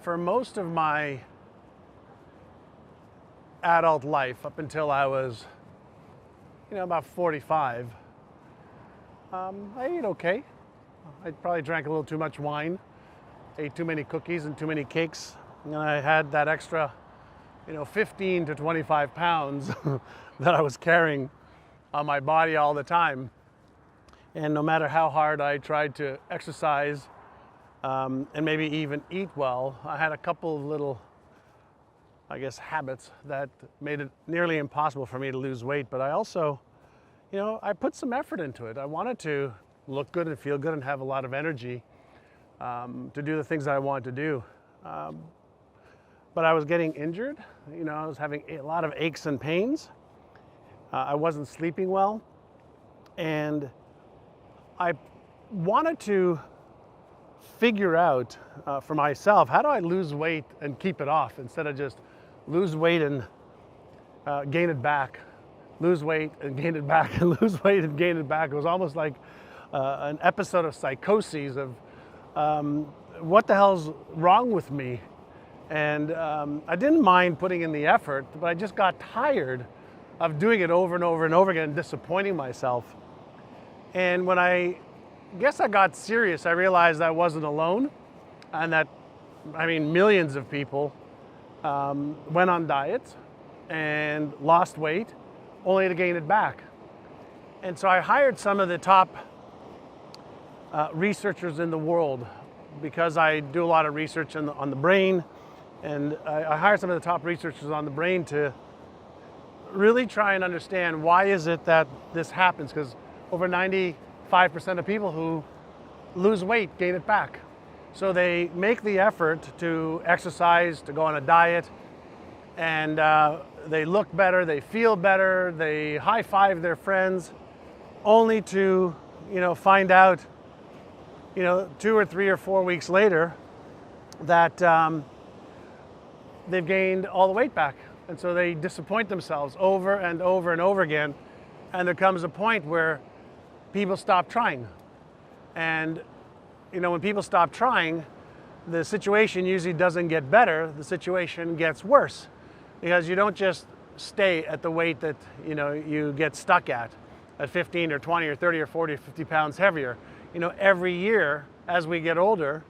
For most of my adult life, up until I was, about 45, I ate okay. I probably drank a little too much wine, ate too many cookies and too many cakes, and I had that extra, 15 to 25 pounds that I was carrying on my body all the time. And no matter how hard I tried to exercise and maybe even eat well, I had a couple of little, habits that made it nearly impossible for me to lose weight. But I also, I put some effort into it. I wanted to look good and feel good and have a lot of energy to do the things that I wanted to do. But I was getting injured. I was having a lot of aches and pains. I wasn't sleeping well. And I wanted to figure out for myself, how do I lose weight and keep it off instead of just lose weight and gain it back, lose weight and gain it back, and lose weight and gain it back. It was almost like an episode of psychoses of what the hell's wrong with me. And I didn't mind putting in the effort, but I just got tired of doing it over and over and over again, disappointing myself. And when I got serious, I realized I wasn't alone, and that, millions of people went on diets and lost weight only to gain it back. And so I hired some of the top researchers in the world, because I do a lot of research on the brain, and I hired some of the top researchers on the brain to really try and understand why is it that this happens, because over 95% of people who lose weight gain it back. So they make the effort to exercise, to go on a diet, and they look better, they feel better, they high-five their friends, only to, find out, 2 or 3 or 4 weeks later that they've gained all the weight back. And so they disappoint themselves over and over and over again. And there comes a point where people stop trying. And, when people stop trying, the situation usually doesn't get better, the situation gets worse. Because you don't just stay at the weight that, you get stuck at 15 or 20 or 30 or 40 or 50 pounds heavier. Every year as we get older,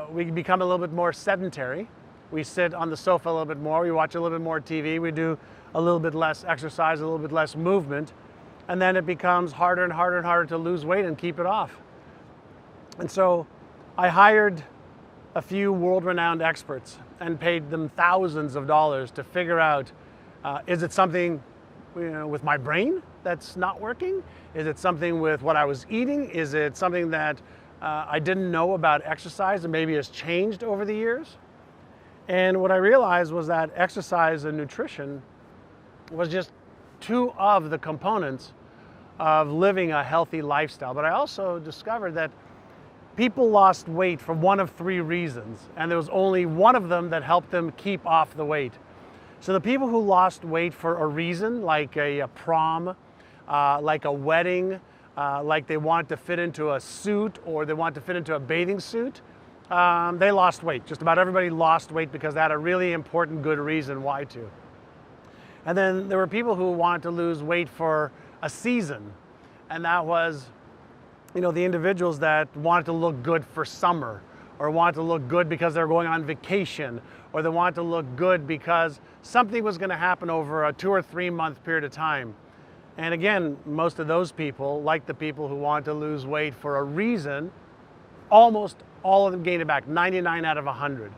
we become a little bit more sedentary. We sit on the sofa a little bit more, we watch a little bit more TV, we do a little bit less exercise, a little bit less movement, and then it becomes harder and harder and harder to lose weight and keep it off. And so I hired a few world-renowned experts and paid them thousands of dollars to figure out, is it something with my brain that's not working? Is it something with what I was eating? Is it something that I didn't know about exercise and maybe has changed over the years? And what I realized was that exercise and nutrition was just two of the components of living a healthy lifestyle. But I also discovered that people lost weight for one of 3 reasons, and there was only one of them that helped them keep off the weight. So the people who lost weight for a reason, like a prom, like a wedding, like they wanted to fit into a suit or they wanted to fit into a bathing suit, they lost weight. Just about everybody lost weight because they had a really important, good reason why to. And then there were people who wanted to lose weight for a season, and that was, the individuals that wanted to look good for summer, or wanted to look good because they were going on vacation, or they wanted to look good because something was going to happen over a 2 or 3 month period of time. And again, most of those people, like the people who wanted to lose weight for a reason, almost all of them gained it back, 99 out of 100.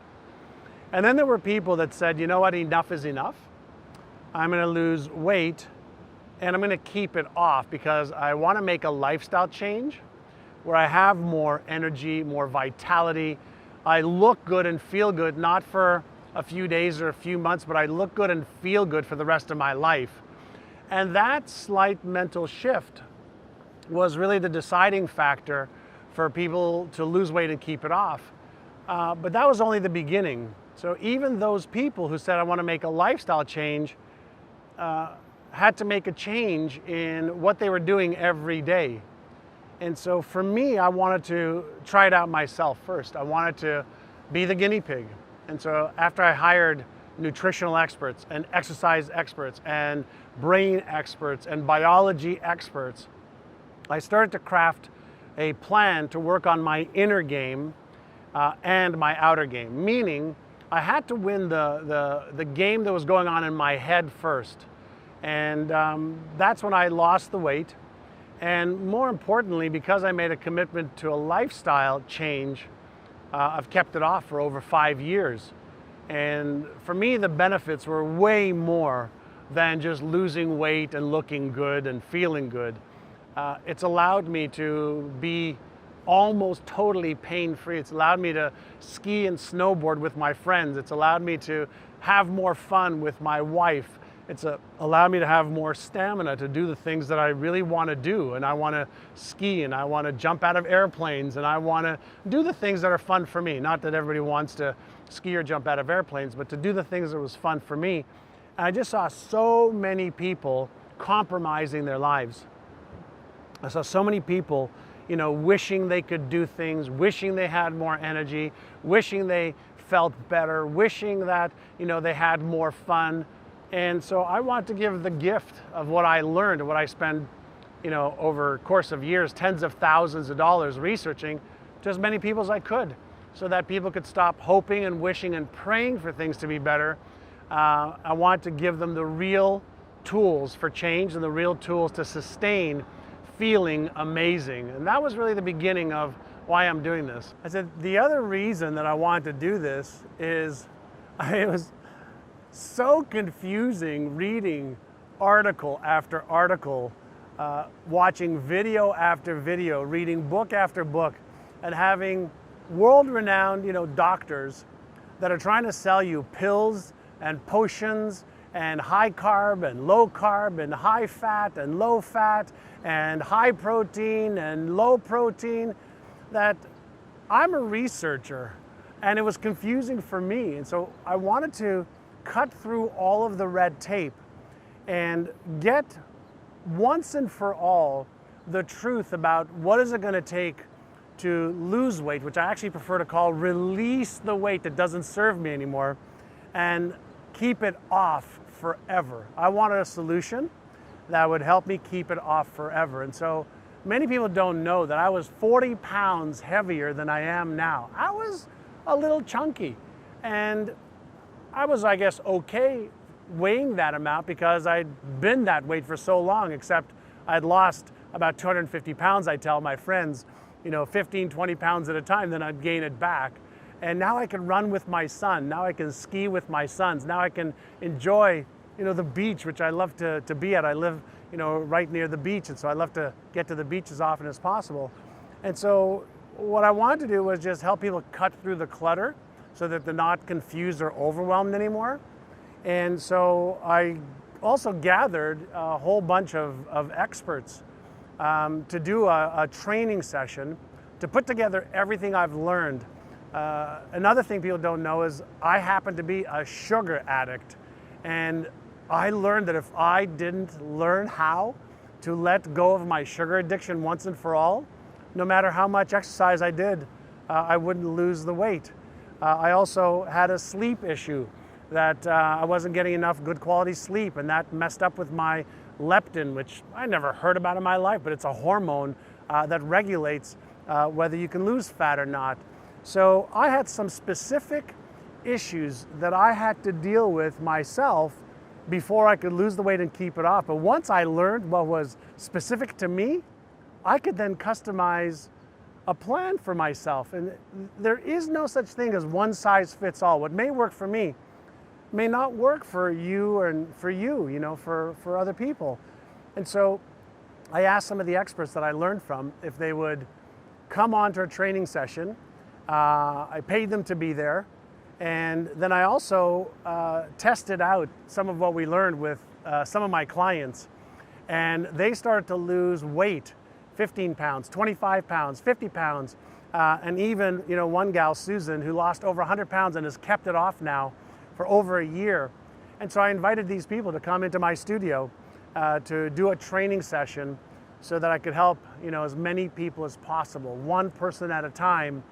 And then there were people that said, you know what, enough is enough. I'm going to lose weight and I'm going to keep it off because I want to make a lifestyle change where I have more energy, more vitality. I look good and feel good, not for a few days or a few months, but I look good and feel good for the rest of my life. And that slight mental shift was really the deciding factor for people to lose weight and keep it off. But that was only the beginning. So even those people who said, I want to make a lifestyle change, had to make a change in what they were doing every day. And so for me, I wanted to try it out myself first. I wanted to be the guinea pig. And so after I hired nutritional experts and exercise experts and brain experts and biology experts, I started to craft a plan to work on my inner game and my outer game. Meaning, I had to win the game that was going on in my head first. And that's when I lost the weight. And more importantly, because I made a commitment to a lifestyle change, I've kept it off for over 5 years. And for me, the benefits were way more than just losing weight and looking good and feeling good. It's allowed me to be almost totally pain-free. It's allowed me to ski and snowboard with my friends. It's allowed me to have more fun with my wife. It's allowed me to have more stamina to do the things that I really want to do. And I want to ski, and I want to jump out of airplanes, and I want to do the things that are fun for me. Not that everybody wants to ski or jump out of airplanes, but to do the things that was fun for me. And I just saw so many people compromising their lives. I saw so many people, wishing they could do things, wishing they had more energy, wishing they felt better, wishing that, they had more fun. And so I want to give the gift of what I learned, what I spent, over a course of years, tens of thousands of dollars researching, to as many people as I could, so that people could stop hoping and wishing and praying for things to be better. I want to give them the real tools for change and the real tools to sustain feeling amazing. And that was really the beginning of why I'm doing this. I said, the other reason that I wanted to do this is it was so confusing reading article after article, watching video after video, reading book after book, and having world-renowned, doctors that are trying to sell you pills and potions and high carb and low carb and high fat and low fat and high protein and low protein, that I'm a researcher, and it was confusing for me. And so I wanted to cut through all of the red tape and get once and for all the truth about what is it going to take to lose weight, which I actually prefer to call release the weight that doesn't serve me anymore, and keep it off forever. I wanted a solution that would help me keep it off forever. And so many people don't know that I was 40 pounds heavier than I am now. I was a little chunky, and I was, I guess, okay weighing that amount because I'd been that weight for so long, except I'd lost about 250 pounds, I tell my friends, 15, 20 pounds at a time, then I'd gain it back. And now I can run with my son. Now I can ski with my sons. Now I can enjoy, the beach, which I love to be at. I live, right near the beach, and so I love to get to the beach as often as possible. And so what I wanted to do was just help people cut through the clutter so that they're not confused or overwhelmed anymore. And so I also gathered a whole bunch of experts to do a training session to put together everything I've learned. Another thing people don't know is I happen to be a sugar addict, and I learned that if I didn't learn how to let go of my sugar addiction once and for all, no matter how much exercise I did, I wouldn't lose the weight. I also had a sleep issue, that I wasn't getting enough good quality sleep, and that messed up with my leptin, which I never heard about in my life, but it's a hormone that regulates whether you can lose fat or not. So I had some specific issues that I had to deal with myself before I could lose the weight and keep it off. But once I learned what was specific to me, I could then customize a plan for myself. And there is no such thing as one size fits all. What may work for me may not work for you and for you, for other people. And so I asked some of the experts that I learned from if they would come on to a training session. I paid them to be there. And then I also tested out some of what we learned with some of my clients. And they started to lose weight, 15 pounds, 25 pounds, 50 pounds. And even, one gal, Susan, who lost over 100 pounds and has kept it off now for over a year. And so I invited these people to come into my studio to do a training session so that I could help, as many people as possible, one person at a time,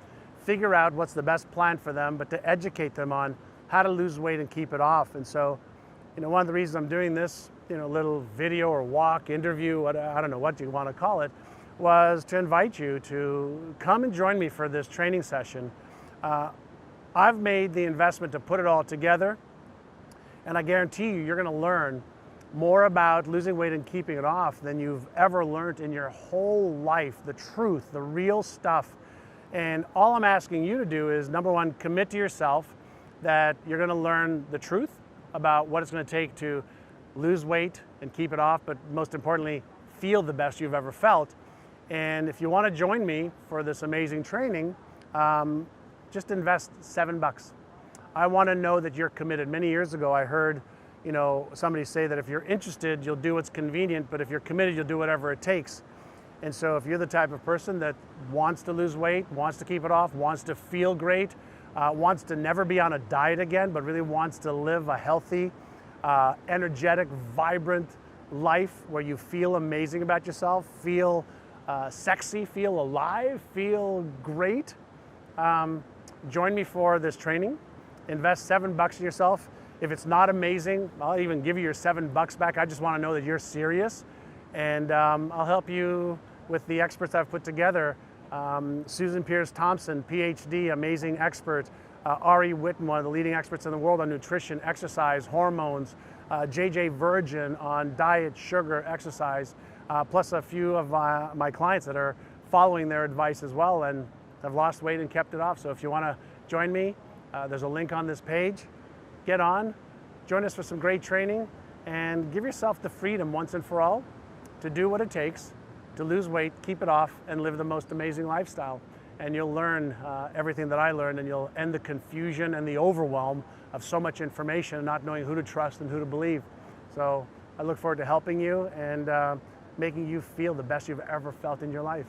figure out what's the best plan for them, but to educate them on how to lose weight and keep it off. And so, one of the reasons I'm doing this, little video or walk, interview, I don't know what you want to call it, was to invite you to come and join me for this training session. I've made the investment to put it all together, and I guarantee you're going to learn more about losing weight and keeping it off than you've ever learned in your whole life. The truth, the real stuff. And all I'm asking you to do is, number one, commit to yourself that you're going to learn the truth about what it's going to take to lose weight and keep it off, but most importantly, feel the best you've ever felt. And if you want to join me for this amazing training, just invest $7. I want to know that you're committed. Many years ago, I heard somebody say that if you're interested, you'll do what's convenient, but if you're committed, you'll do whatever it takes. And so if you're the type of person that wants to lose weight, wants to keep it off, wants to feel great, wants to never be on a diet again, but really wants to live a healthy, energetic, vibrant life where you feel amazing about yourself, feel sexy, feel alive, feel great, join me for this training. Invest $7 in yourself. If it's not amazing, I'll even give you your $7 back. I just want to know that you're serious, and I'll help you with the experts I've put together. Susan Thompson, PhD, amazing expert. Whitten, one of the leading experts in the world on nutrition, exercise, hormones. JJ Virgin on diet, sugar, exercise. Plus a few of my clients that are following their advice as well and have lost weight and kept it off. So if you want to join me, there's a link on this page. Get on, join us for some great training, and give yourself the freedom once and for all to do what it takes to lose weight, keep it off, and live the most amazing lifestyle. And you'll learn everything that I learned, and you'll end the confusion and the overwhelm of so much information and not knowing who to trust and who to believe. So I look forward to helping you and making you feel the best you've ever felt in your life.